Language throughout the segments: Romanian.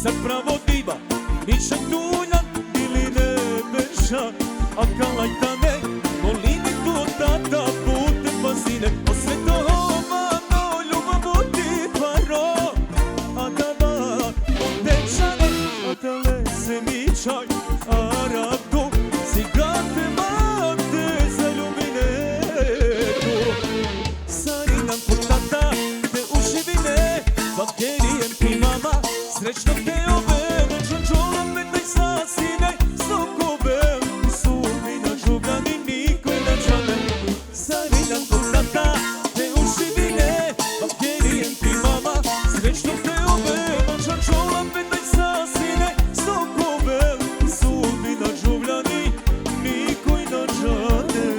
sad pravo diva, ništa tuljan ili ne beša, a kalajtane, molini tu tata putem bazine, o sve to ovano ljubav ti paro, a da va dečane, a da lese mi čaj, a radu, cigate mate za ljubinetu, sarinam kod tata, te uživine, bakerijem ti mama, srećno te ove, noćan čolam me taj sasine, sokove, sudbina žugani, niko na džane. Sarinam kod tata, te uživine, bakerijem ti mama, srećno te ove, noćan čolam me taj sasine, sokove, sudbina žugani, niko na džane.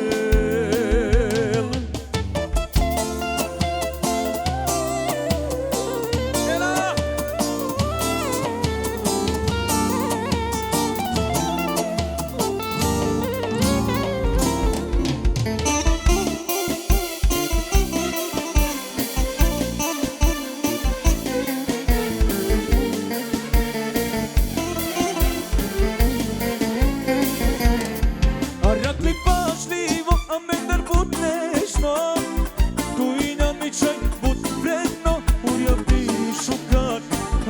Rakli pažljivo, a mendar bud nežno, tujina mi čaj bud vredno, uja pišu kad,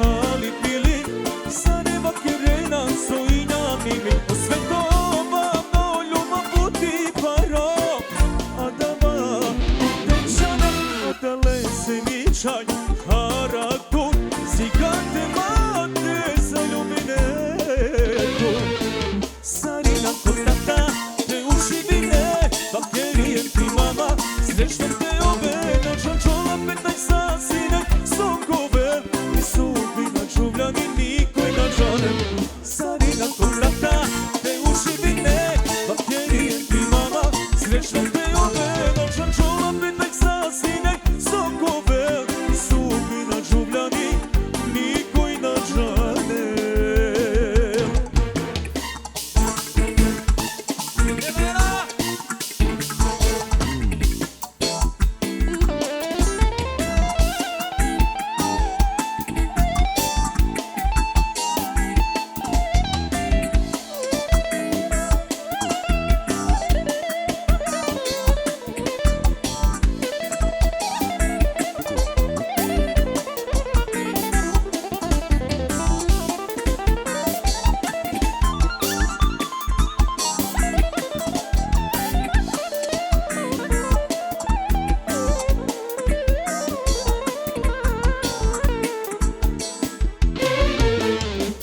ali pili, sa neba kirena, sojina mimi, o sve to ovamo ljubav bud ti paro, a da va dečane, a da lese mi čaj, a radu, cigate mate za ljubinetu, sarinam kod tata, bakerijem ti mama, srećno te ove, noćan čola 15 sasine, sokove, i sudbina čuvljani, niko na džane. Sarina kod tata, te uživine, bakerijem ti mama, srećno te ove, noćan čola 15 sasine, sokove, i sudbina čuvljani, niko na džane.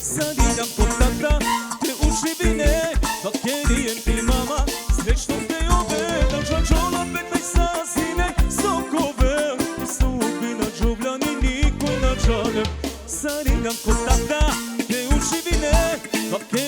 Sarinam kod tata, te uživine, bakerijem ti mama, srećno te ove, noćan čola 15 sasine, sokove, i sudbina žuvljani, niko na džane. Sarinam kod tata, te uživine, bakerijem